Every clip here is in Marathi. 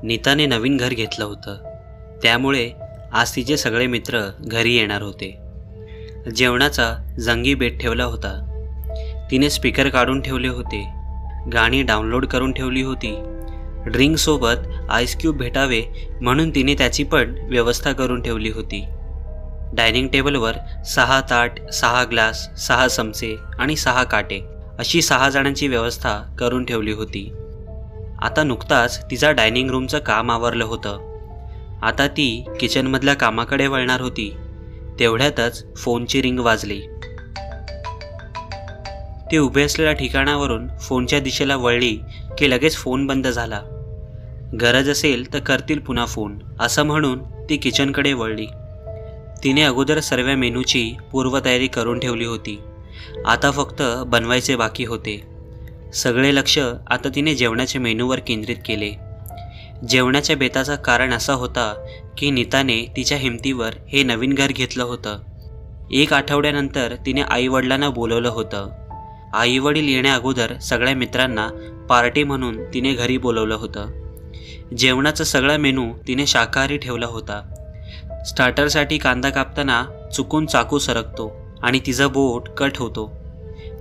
नीताने नवीन घर घेतलं होतं, त्यामुळे आज तिचे सगळे मित्र घरी येणार होते। जेवणाचा जंगी बेत ठेवला होता। तिने स्पीकर काढून ठेवले होते, गाणी डाउनलोड करून ठेवली होती। ड्रिंकसोबत आईस क्यूब भेटावे म्हणून तिने त्याची पण व्यवस्था करून ठेवली होती। डायनिंग टेबलवर 6 ताट, 6 ग्लास, 6 चमचे आणि 6 काटे अशी 6 जणांची व्यवस्था करून ठेवली होती। आता नुकताच तिचा डायनिंग रूमचं काम आवरलं होतं। आता ती किचनमधल्या कामाकडे वळणार होती, तेवढ्यातच फोनची रिंग वाजली। ती उभे असलेल्या ठिकाणावरून फोनच्या दिशेला वळली की लगेच फोन बंद झाला। गरज असेल तर करतील पुन्हा फोन, असं म्हणून ती किचनकडे वळली। तिने अगोदर सर्व मेनूची पूर्वतयारी करून ठेवली होती, आता फक्त बनवायचे बाकी होते। सगळे लक्ष आता तिने जेवणाच्या मेनूवर केंद्रित केले। जेवणाच्या बेताचं कारण असा होता की नीताने तिच्या हिमतीवर हे नवीन घर घेतलं होतं। 1 आठवड्यानंतर तिने आईवडिलांना बोलवलं होतं। आईवडील येण्याअगोदर सगळ्या मित्रांना पार्टी म्हणून तिने घरी बोलवलं होतं। जेवणाचा सगळा मेनू तिने शाकाहारी ठेवला होता। स्टार्टरसाठी कांदा कापताना चुकून चाकू सरकतो आणि तिचं बोट कट होतो।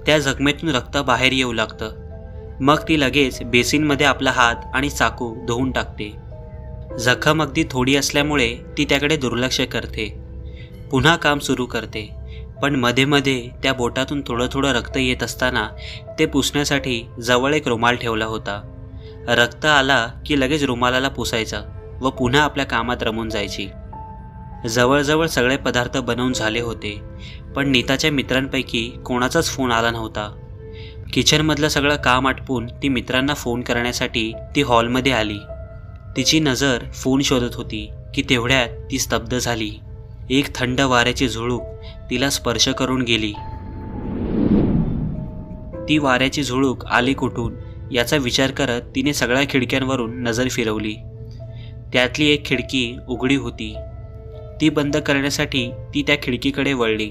त्या जखमेतून रक्त बाहेर येऊ लागतं। मग ती लगेच बेसिनमध्ये आपला हात आणि चाकू धुवून टाकते। जखम अगदी थोडी असल्यामुळे ती त्याकडे दुर्लक्ष करते। पुन्हा काम सुरू करते, पण मध्ये मध्ये त्या बोटातून थोडं थोडं रक्त येत असताना ते पुसण्यासाठी जवळ एक रुमाल ठेवला होता। रक्त आला की लगेच रुमालाला पुसायचा व पुन्हा आपल्या कामात रमून जायची। जवळजवळ सगळे पदार्थ बनवून झाले होते, पण नीताच्या मित्रांपैकी कोणाचाच फोन आला नव्हता। किचनमधलं सगळं काम आटपून ती मित्रांना फोन करण्यासाठी ती हॉलमध्ये आली। तिची नजर फोन शोधत होती की तेवढ्यात ती स्तब्ध झाली। एक थंड वाऱ्याची झुळूक तिला स्पर्श करून गेली। ती वाऱ्याची झुळूक आली कुठून याचा विचार करत तिने सगळ्या खिडक्यांवरून नजर फिरवली। त्यातली एक खिडकी उघडी होती। ती बंद करण्यासाठी ती त्या खिडकीकडे वळली,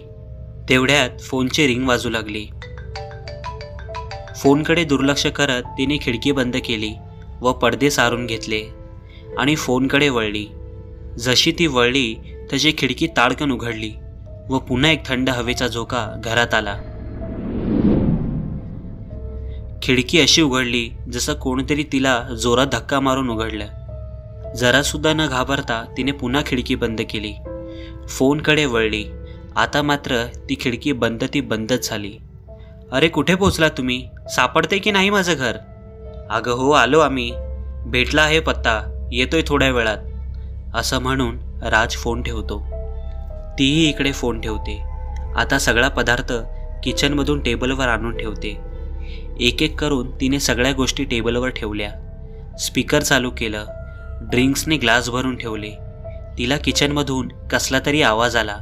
तेवढ्यात फोनची रिंग वाजू लागली। फोनकडे दुर्लक्ष करत तिने खिडकी बंद केली व पडदे सारून घेतले आणि फोनकडे वळली। जशी ती वळली तशी खिडकी ताडकन उघडली व पुन्हा एक थंड हवेचा झोका घरात आला। खिडकी अशी उघडली जसं कोणीतरी तिला जोरात धक्का मारून उघडलं। जरासुद्धा न घाबरता तिने पुन्हा खिडकी बंद केली, फोनकडे वळली। आता मात्र ती खिडकी बंदच झाली। अरे कुठे पोचला तुम्ही? सापडते की नाही माझं घर? अगं हो, आलो आम्ही, भेटला आहे पत्ता, येतोय थोड्या वेळात, असं म्हणून राज फोन ठेवतो। तीही इकडे फोन ठेवते। आता सगळा पदार्थ किचनमधून टेबलवर आणून ठेवते। एक एक करून तिने सगळ्या गोष्टी टेबलवर ठेवल्या। स्पीकर चालू केलं, ड्रिंक्सने ग्लास भरून ठेवले। तिला किचनमधून कसला तरी आवाज आला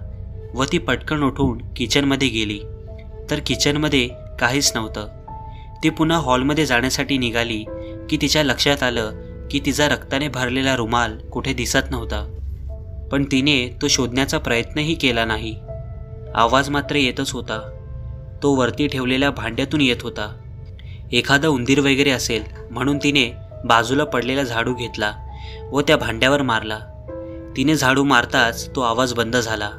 व ती पटकन उठून किचनमध्ये गेली, तर किचनमध्ये काहीच नव्हतं। ती पुन्हा हॉलमध्ये जाण्यासाठी निघाली की तिच्या लक्षात आलं की तिचा रक्ताने भरलेला रुमाल कुठे दिसत नव्हता, पण तिने तो शोधण्याचा प्रयत्नही केला नाही। आवाज मात्र येतच होता। तो वरती ठेवलेल्या भांड्यातून येत होता। एखादा उंदीर वगैरे असेल म्हणून तिने बाजूला पडलेला झाडू घेतला व त्या भांड्यावर मारला। तिने झाडू मारताच तो आवाज बंद झाला।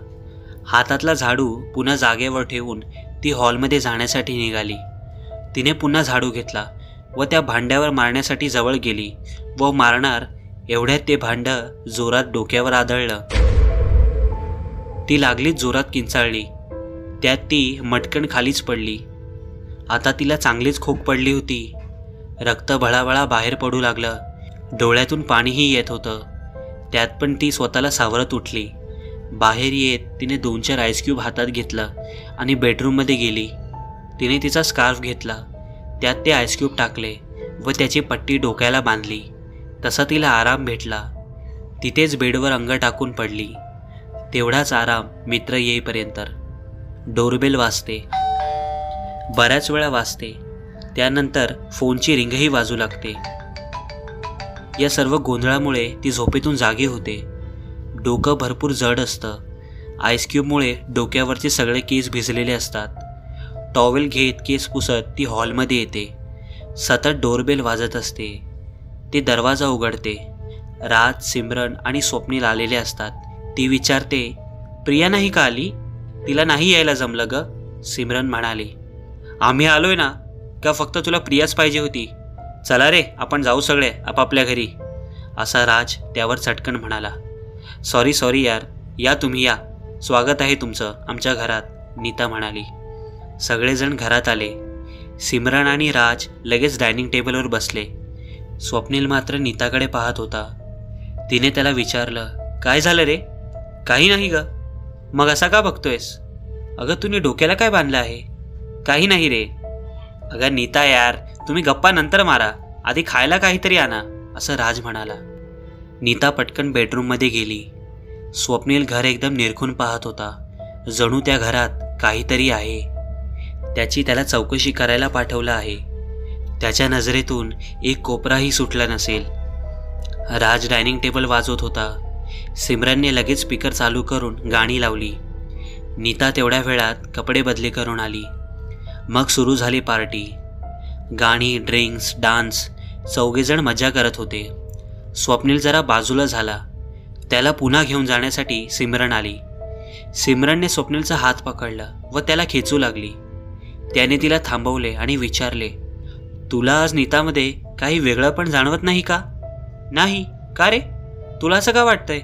हातातला झाडू पुन्हा जागेवर ठेवून ती हॉलमध्ये जाण्यासाठी निघाली। तिने पुन्हा झाडू घेतला व त्या भांड्यावर मारण्यासाठी जवळ गेली व मारणार एवढ्यात ते भांडं जोरात डोक्यावर आदळलं। ती लागलीच जोरात किंचाळली, त्यात ती मटकन खालीच पडली। आता तिला चांगलीच खोक पडली होती। रक्त भळाभळा बाहेर पडू लागलं, डोळ्यातून पाणीही येत होतं। त्यात पण ती स्वतःला सावरत उठली। बाहेर येत तिने 2-4 आईस क्यूब हातात घेतलं आणि बेडरूममध्ये गेली। तिने तिचा स्कार्फ घेतला, त्यात ते आईस क्यूब टाकले व त्याची पट्टी डोक्याला बांधली। तसा तिला आराम भेटला। तिथेच बेडवर अंग टाकून पडली। तेवढाच आराम मित्र येईपर्यंत। डोरबेल वाजते, बऱ्याच वेळा वाजते, त्यानंतर फोनची रिंगही वाजू लागते। या सर्व गोंधळामुळे ती झोपेतून जागी होते। डोकं भरपूर जड असतं। आईस क्यूबमुळे डोक्यावरचे सगळे केस भिजलेले असतात। टॉवेल घेत केस पुसत ती हॉलमध्ये येते। सतत डोरबेल वाजत असते। ती दरवाजा उघडते राज, सिमरन आणि स्वप्नील आलेले असतात. ती विचारते, प्रिया नाही का आली? तिला नाही यायला जमलं ग. सिमरन म्हणाले, आम्ही आलोय ना, का फक्त तुला प्रियाच पाहिजे होती? चला रे, आपण जाऊ सगळे आपापल्या घरी, असा राज त्यावर चटकन म्हणाला. सॉरी यार, या तुम्ही या, स्वागत आहे तुमचं आमच्या घरात, नीता म्हणाली. सगळेजण घरात आले. सिमरन आणि राज लगेच डायनिंग टेबलवर बसले. स्वप्नील मात्र नीताकडे पाहत होता. तिने त्याला विचारलं, काय झालं रे? काही नाही ग. मग असा का बघतोयस? अगं तुम्ही डोक्याला काय बांधलं आहे? काही नाही रे. अगं नीता यार, तुम्ही गप्पा नंतर मारा, आधी खायला काहीतरी आणा, असं राज म्हणाला. नीता पटकन बेडरूममध्ये गेली. स्वप्नील घर एकदम निरखून पाहत होता. जणू त्या घरात काहीतरी आहे. त्याची त्याला चौकशी करायला पाठवलं आहे. त्याच्या नजरेतून एक कोपराही सुटला नसेल. राज डायनिंग टेबल वाजवत होता. सिमरनने लगेच स्पीकर चालू करून गाणी लावली. नीता तेवढ्या वेळात कपडे बदली करून आली. मग सुरू झाली पार्टी. गाणी, ड्रिंक्स, डान्स, चौघेजण मजा करत होते. स्वप्नील जरा बाजूला झाला. त्याला पुन्हा घेऊन जाण्यासाठी सिमरन आली. सिमरनने स्वप्नीलचा हात पकडला व त्याला खेचू लागली. त्याने तिला थांबवले आणि विचारले, तुला आज नीतामध्ये काही वेगळं पण जाणवत नाही का? नाही का रे, तुला असं का वाटतंय?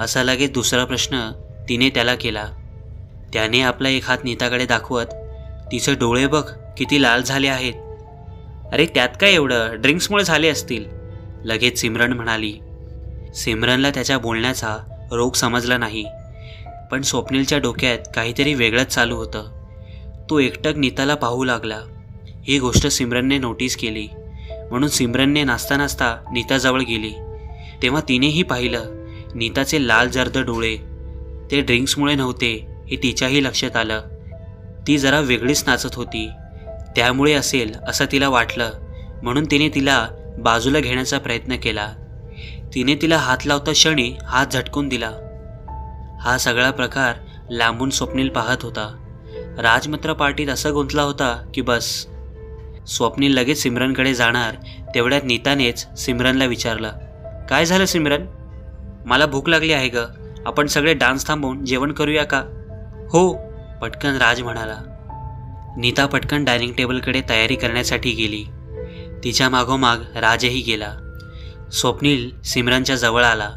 असा लगेच दुसरा प्रश्न तिने त्याला केला. त्याने आपला एक हात नीताकडे दाखवत, तिचे डोळे बघ किती लाल झाले आहेत. अरे त्यात काय एवढं, ड्रिंक्समुळे झाले असतील, लगेच सिमरन म्हणाली. सिमरनला त्याच्या बोलण्याचा रोग समजला नाही, पण स्वप्नीलच्या डोक्यात काहीतरी वेगळंच चालू होतं. तो एकटक नीताला पाहू लागला. ही गोष्ट सिमरनने नोटीस केली, म्हणून सिमरनने नाचता नाचता नीताजवळ गेली. तेव्हा तिनेही पाहिलं, नीताचे लाल जर्द डोळे. ते ड्रिंक्समुळे नव्हते हे तिच्याही लक्षात आलं. ती जरा वेगळीच नाचत होती, त्यामुळे असेल असं तिला वाटलं, म्हणून तिने तिला बाजूला घेण्याचा प्रयत्न केला. तिने तिला हात लावता क्षणी हात झटकून दिला. हा सगळा प्रकार लांबून स्वप्नील पाहत होता. राज मात्र पार्टीत असं गुंतला होता की बस. स्वप्नील लगेच सिमरनकडे जाणार तेवढ्यात नीतानेच सिमरनला विचारलं, काय झालं सिमरन? मला भूक लागली आहे ग, आपण सगळे डान्स थांबवून जेवण करूया का? हो, पटकन राज म्हणाला. नीता पटकन डायनिंग टेबलकडे तयारी करण्यासाठी गेली. तिच्या मागोमाग राजही गेला. स्वप्नील सिमरनच्या जवळ आला.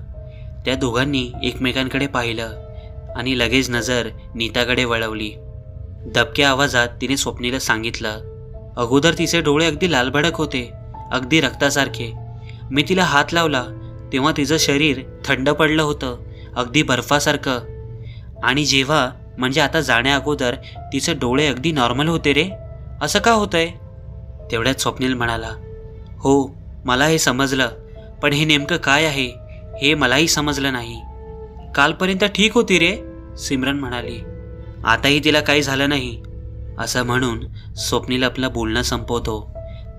त्या दोघांनी एकमेकांकडे पाहिलं आणि लगेच नजर नीताकडे वळवली. दबक्या आवाजात तिने स्वप्नीला सांगितलं, अगोदर तिचे डोळे अगदी लालभडक होते, अगदी रक्तासारखे. मी तिला हात लावला तेव्हा तिचं शरीर थंड पडलं होतं, अगदी बर्फासारखं. आणि जेव्हा म्हणजे आता जाण्या अगोदर तिचे डोळे अगदी नॉर्मल होते रे. असं का होतंय? तेवढ्यात स्वप्नील म्हणाला, हो मला हे समजलं, पण हे नेमकं काय आहे हे मलाही समजलं नाही. कालपर्यंत ठीक होती रे, सिमरन म्हणाली. आताही तिला काही झालं नाही, असं म्हणून स्वप्नील आपलं बोलणं संपवतो.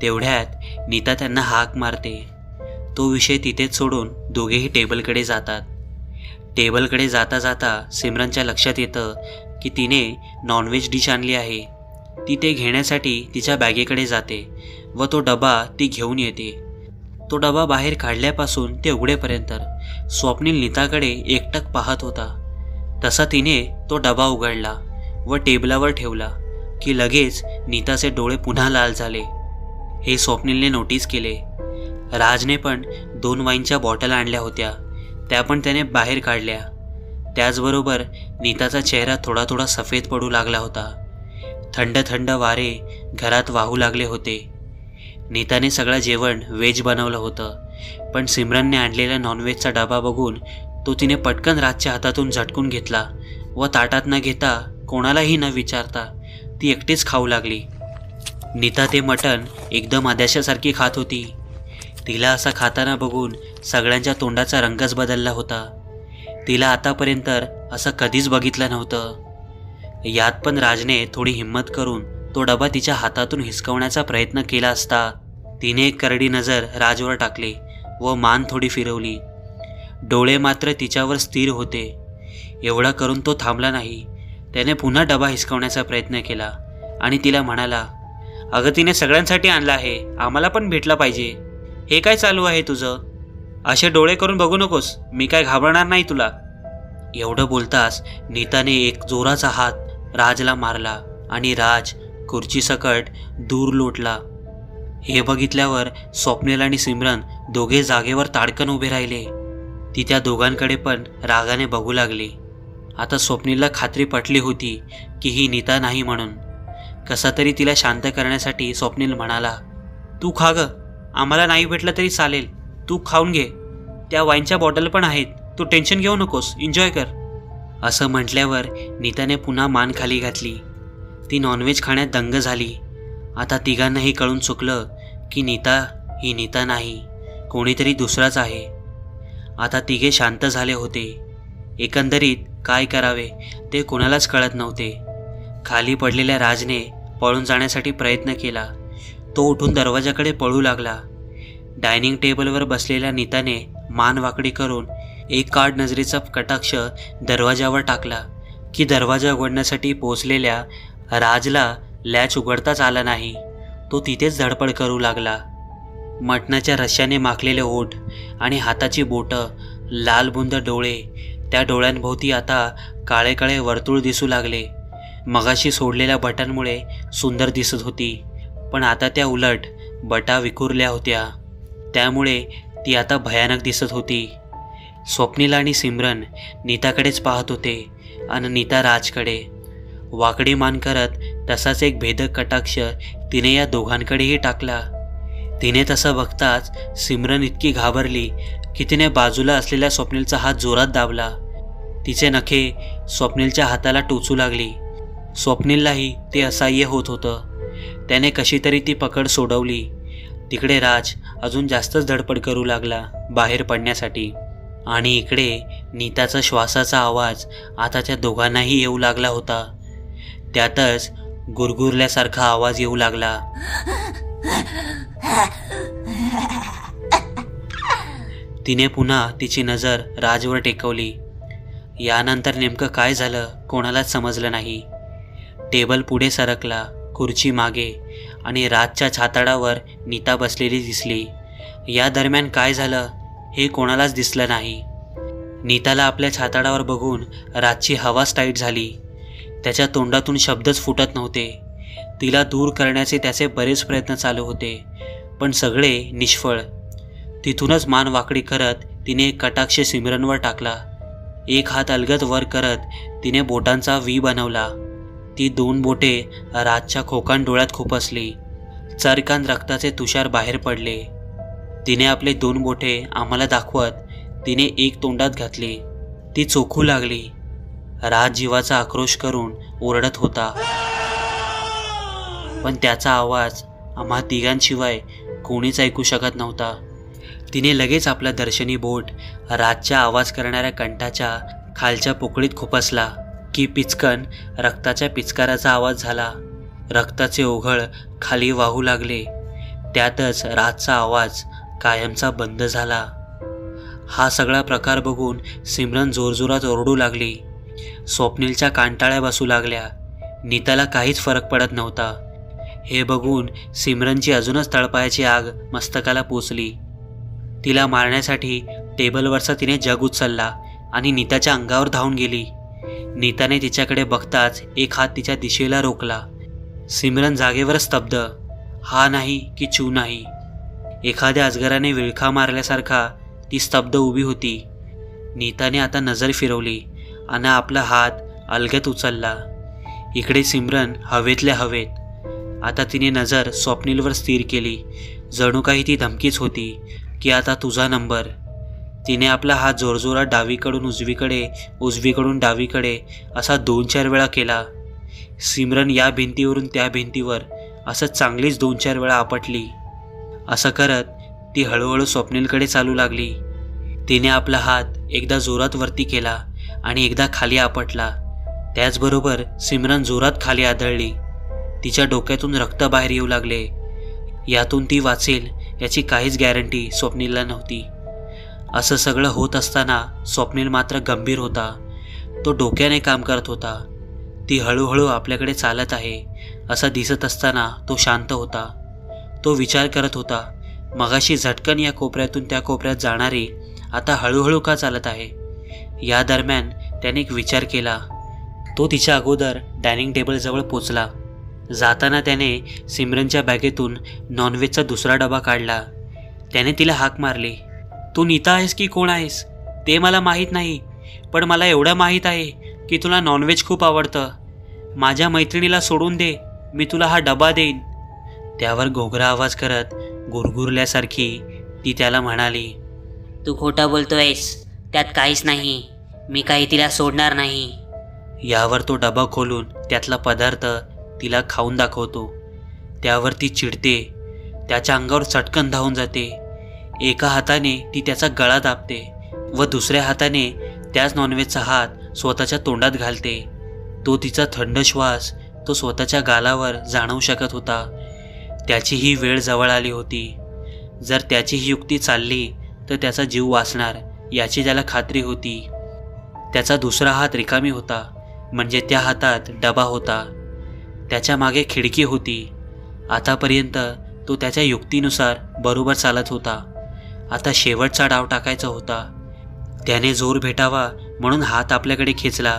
तेवढ्यात नीता त्यांना हाक मारते. तो विषय तिथेच सोडून दोघेही टेबलकडे जातात. टेबलकडे जाता जाता सिमरनच्या लक्षात येतं की तिने नॉनव्हेज डिश आणली आहे. ती ते घेण्यासाठी तिच्या बॅगेकडे जाते व तो डबा ती घेऊन येते. तो डबा बाहेर काढल्यापासून ते उघडेपर्यंत स्वप्नील नीताकडे एकटक पाहत होता. तसा तिने तो डबा उघडला व टेबलावर ठेवला की लगेच नीताचे डोळे पुन्हा लाल झाले. हे स्वप्नीलने नोटीस केले. राजने पण 2 वाईनच्या बॉटल आणल्या होत्या, त्या पण त्याने बाहेर काढल्या. त्याचबरोबर नीताचा चेहरा थोडा थोडा सफेद पडू लागला होता. थंड थंड वारे घरात वाहू लागले होते. नीताने सगळं जेवण व्हेज बनवलं होतं, पण सिमरनने आणलेला नॉनव्हेजचा डबा बघून तो तिने पटकन राजच्या हातातून झटकून घेतला व ताटात न घेता कोणालाही न विचारता ती एकटीच खाऊ लागली. नीता ते मटण एकदम आद्याशासारखी खात होती. तिला असं खाताना बघून सगळ्यांच्या तोंडाचा रंगच बदलला होता. तिला आतापर्यंत असं कधीच बघितलं नव्हतं. यात पण राजने थोडी हिंमत करून तो डबा तिच्या हातातून हिसकवण्याचा प्रयत्न केला असता तिने एक करडी नजर राजवर टाकली व मान थोडी फिरवली. डोळे मात्र तिच्यावर स्थिर होते. एवढा करून तो थांबला नाही. त्याने पुन्हा डबा हिसकवण्याचा प्रयत्न केला आणि तिला म्हणाला, अगं तिने सगळ्यांसाठी आणला आहे, आम्हाला पण भेटला पाहिजे. हे काय चालू आहे तुझं? असे डोळे करून बघू नकोस, मी काय घाबरणार नाही तुला. एवढं बोलताच नीताने एक जोराचा हात राजला मारला आणि राज खुर्चीसकट दूर लोटला. हे बघितल्यावर स्वप्नील आणि सिमरन दोघे जागेवर ताडकन उभे राहिले. ती त्या दोघांकडे पण रागाने बघू लागली. आता स्वप्नीलला खात्री पटली होती की ही नीता नाही म्हणून. कसा तरी तिला शांत करण्यासाठी स्वप्नील म्हणाला, तू खा ग, आम्हाला नाही भेटलं तरी चालेल, तू खाऊन घे, त्या वाईनच्या बॉटल पण आहेत, तू टेन्शन घेऊ नकोस, एन्जॉय कर. असं म्हटल्यावर नीताने पुन्हा मान खाली घातली. ती नॉनव्हेज खाण्यात दंग झाली. आता तिघांनाही कळून चुकलं की नीता ही नीता नाही, कोणीतरी दुसराच आहे. आता तिघे शांत झाले होते. एकंदरीत काय करावे ते कोणालाच कळत नव्हते. खाली पडलेल्या राजने पळून जाण्यासाठी प्रयत्न केला. तो उठून दरवाजाकडे पळू लागला. डायनिंग टेबलवर बसलेल्या नीताने मान वाकडी करून एक काड नजरेचा कटाक्ष दरवाजावर टाकला की दरवाजा उघडण्यासाठी पोचलेल्या राजला लॅच उघडताच आला नाही. तो तिथेच धडपड करू लागला. मटणाच्या रश्श्याने माखलेले ओठ आणि हाताची बोटं, लालबुंद डोळे, त्या डोळ्यांभोवती आता काळे काळे वर्तुळ दिसू लागले. मगाशी सोडलेल्या बटांमुळे सुंदर दिसत होती, पण आता त्या उलट बटा विखुरल्या होत्या, त्यामुळे ती आता भयानक दिसत होती. स्वप्नील आणि सिमरन नीताकडेच पाहत होते आणि नीता राजकडे. वाकडी मान करत तसाच एक भेदक कटाक्ष तिने या दोघांकडेही टाकला. तिने तसं बघताच सिमरन इतकी घाबरली की तिने बाजूला असलेल्या स्वप्नीलचा हात जोरात दाबला. तिचे नखे स्वप्नीलच्या हाताला टोचू लागली. स्वप्नीललाही ते असह्य होत होतं. त्याने कशी तरी ती पकड सोडवली. तिकडे राज अजून जास्तच धडपड करू लागला बाहेर पडण्यासाठी. आणि इकडे नीताचा श्वासाचा आवाज आता त्या दोघांनाही येऊ लागला होता. त्यातच गुरगुरल्यासारखा आवाज येऊ लागला. तिने पुन्हा तिची नजर राजवर टेकवली. यानंतर नेमकं काय झालं कोणालाच समजलं नाही. टेबल पुढे सरकला, खुर्ची मागे, आणि राजच्या छाताडावर नीता बसलेली दिसली. या दरम्यान काय झालं हे कोणालाच दिसलं नाही. नीताला आपल्या छाताडावर बघून राजची हवाच टाईट झाली. त्याच्या तोंडातून शब्दच फुटत नव्हते. तिला दूर करण्याचे त्याचे बरेच प्रयत्न चालू होते, पण सगळे निष्फळ. तिथूनच मान वाकडी करत तिने एक कटाक्ष सिमरनवर टाकला. एक हात अलगद वर करत तिने बोटांचा व्ही बनवला. ती दोन बोटे राजच्या खोकान डोळ्यात खुपसली. चरकान रक्ताचे तुषार बाहेर पडले. तिने आपले दोन बोटे आम्हाला दाखवत तिने एक तोंडात घातली. ती चोखू लागली. राज जीवाचा आक्रोश करून ओरडत होता, पण त्याचा आवाज आम्हा तिघांशिवाय कोणीच ऐकू शकत नव्हता. तिने लगेच आपला दर्शनी बोट राजच्या आवाज करणाऱ्या कंठाच्या खालच्या पोकळीत खुपसला की पिचकन रक्ताच्या पिचकाराचा आवाज झाला. रक्ताचे ओघळ खाली वाहू लागले. त्यातच राजचा आवाज कायमचा बंद झाला. हा सगळा प्रकार बघून सिमरन जोरजोरात ओरडू लागली. स्वप्नीलच्या कांटाळ्या बसू लागल्या. नीताला काहीच फरक पडत नव्हता. हे बघून सिमरनची अजूनच तळपायाची आग मस्तकाला पोचली. तिला मारण्यासाठी टेबलवरचा तिने जग उचलला आणि नीताच्या अंगावर धावून गेली. नीताने तिच्याकडे बघताच एक हात तिच्या दिशेला रोखला. सिमरन जागेवर स्तब्ध, हा नाही की चू नाही. एखाद्या अजगराने विळखा मारल्यासारखा ती स्तब्ध उभी होती. नीताने आता नजर फिरवली आणि आपला हात अलगद उचलला. इकडे सिमरन हवेतल्या हवेत. आता तिने नजर स्वप्नीलवर स्थिर केली. जणू काही ती धमकीच होती की आता तुझा नंबर. तिने आपला हात जोरजोरात डावीकडून उजवीकडे, उजवीकडून डावीकडे असा 2-4 वेळा केला. सिमरन या भिंतीवरून त्या भिंतीवर असं चांगलीच 2-4 वेळा आपटली. असं करत ती हळूहळू स्वप्नीलकडे चालू लागली. तिने आपला हात एकदा जोरात वरती केला आणि एकदा खाली आपटला. त्याचबरोबर सिमरन जोरात खाली आदळली. तिच्या डोक्यातून रक्त बाहेर येऊ लागले. यातून ती वाचेल याची काहीच गॅरंटी स्वप्नीलला नव्हती. असं सगळं होत असताना स्वप्नील मात्र गंभीर होता. तो डोक्याने काम करत होता. ती हळूहळू आपल्याकडे चालत आहे असं दिसत असताना तो शांत होता. तो विचार करत होता मगाशी झटकन या कोपऱ्यातून त्या कोपऱ्यात जाणारी आता हळूहळू का चालत आहे? या दरम्यान त्याने एक विचार केला. तो तिच्या अगोदर डायनिंग टेबलजवळ पोचला. जाताना त्याने सिमरनच्या बॅगेतून नॉनव्हेजचा दुसरा डबा काढला. त्याने तिला हाक मारली. तू नीता आहेस की कोण आहेस ते मला माहीत नाही, पण मला एवढं माहीत आहे की तुला नॉनव्हेज खूप आवडतं. माझ्या मैत्रिणीला सोडून दे, मी तुला हा डबा देईन. त्यावर घोगरा आवाज करत गुरगुरल्यासारखी ती त्याला म्हणाली, तू खोटं बोलतोयस, त्यात काहीच नाही, मी काही तिला सोडणार नाही. यावर तो डबा खोलून त्यातला पदार्थ तिला खाऊन दाखवतो. त्यावर ती चिडते, त्याच्या अंगावर चटकन धावून जाते. एका हाताने ती त्याचा गळा दाबते व दुसऱ्या हाताने त्याच नॉनव्हेजचा हात स्वतःच्या तोंडात घालते. तो तिचा थंड श्वास तो स्वतःच्या गालावर जाणवू शकत होता. त्याची ही वेळ जवळ आली होती. जर त्याची ही युक्ती चालली तर त्याचा जीव वाचणार याची त्याला खात्री होती. त्याचा दुसरा हात रिकामी होता, म्हणजे त्या हातात डबा होता. त्याच्या मागे खिडकी होती. आतापर्यंत तो त्याच्या युक्तीनुसार बरोबर चालत होता. आता शेवटचा डाव टाकायचा होता. त्याने जोर भेटावा म्हणून हात आपल्याकडे खेचला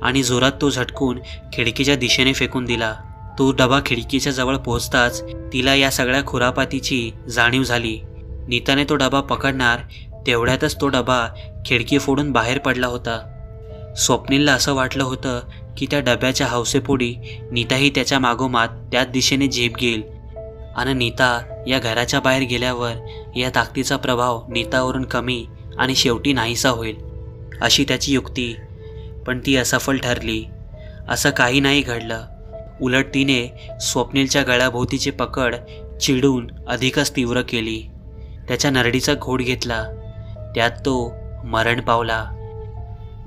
आणि जोरात तो झटकून खिडकीच्या दिशेने फेकून दिला. तो डबा खिडकीच्या जवळ पोहोचताच तिला या सगळ्या खुरापातीची जाणीव झाली. नीताने तो डबा पकडणार तेवढ्यातच तो डबा खिडकी फोडून बाहेर पडला होता. स्वप्नीलला असं वाटलं होतं की त्या डब्याच्या हौसेपोटी नीताही त्याच्या मागोमाग त्याच दिशेने झेप घेईल आणि नीता या घराच्या बाहेर गेल्यावर या ताकदीचा प्रभाव नीतावरून कमी आणि शेवटी नाहीसा होईल अशी त्याची युक्ती. पण ती असफल ठरली. असं काही नाही घडलं. उलट तिने स्वप्नीलच्या गळ्याभोवतीची पकड चिडून अधिकच तीव्र केली. त्याच्या नरडीचा घोट घेतला. त्यात तो मरण पावला.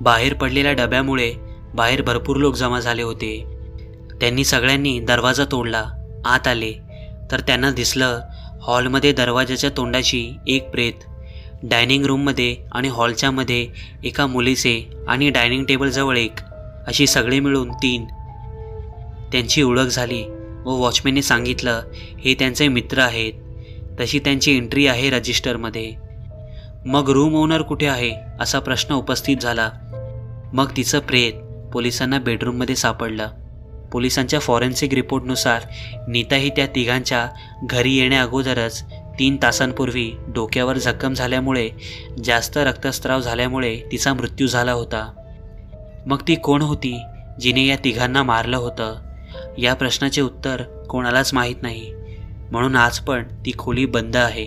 बाहेर पडलेल्या डब्यामुळे बाहेर भरपूर लोक जमा झाले होते. त्यांनी सगळ्यांनी दरवाजा तोडला. आत आले तर त्यांना दिसलं हॉलमध्ये दरवाजाच्या तोंडाशी एक प्रेत, डायनिंग रूममध्ये आणि हॉलच्या मध्ये एका मुलीचे आणि डायनिंग टेबलजवळ एक, अशी सगळे मिळून 3. त्यांची ओळख झाली व वॉचमॅनने सांगितलं हे त्यांचे मित्र आहेत. तशी त्यांची एंट्री आहे रजिस्टरमध्ये. मग रूम ओनर कुठे आहे असा प्रश्न उपस्थित झाला. मग तिचं प्रेत पोलिसांना बेडरूममध्ये सापडलं. पोलिसांच्या फॉरेन्सिक रिपोर्टनुसार नीताही त्या तिघांच्या घरी येण्याअगोदरच 3 तासांपूर्वी डोक्यावर जखम झाल्यामुळे जास्त रक्तस्राव झाल्यामुळे तिचा मृत्यू झाला होता. मग ती कोण होती जिने या तिघांना मारलं होतं? या प्रश्नाचे उत्तर कोणालाच माहीत नाही. म्हणून आज पण ती खोली बंद आहे.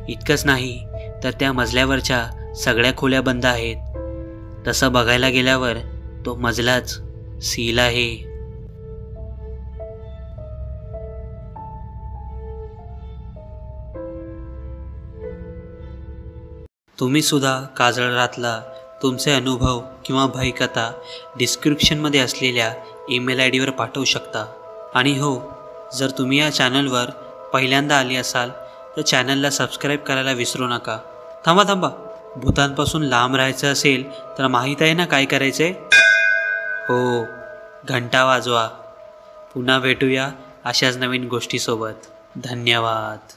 इतकंच नाही तर त्या मजल्यावरच्या सगळ्या खोल्या बंद आहेत. तसं बघायला गेल्यावर तो मजलाच सील आहे. तुम्ही सुद्धा काजळ रातला तुमचे अनुभव किंवा भयकथा डिस्क्रिप्शनमध्ये असलेल्या ईमेल आय डीवर पाठवू शकता. आणि हो, जर तुम्ही या चॅनलवर पहिल्यांदा आले असाल तर चॅनलला सबस्क्राईब करायला विसरू नका. थांबा, भूतांपासून लांब राहायचं असेल तर माहीत आहे ना काय करायचं आहे? हो, घंटा वाजवा. पुन्हा भेटूया अशाच नवीन गोष्टीसोबत. धन्यवाद.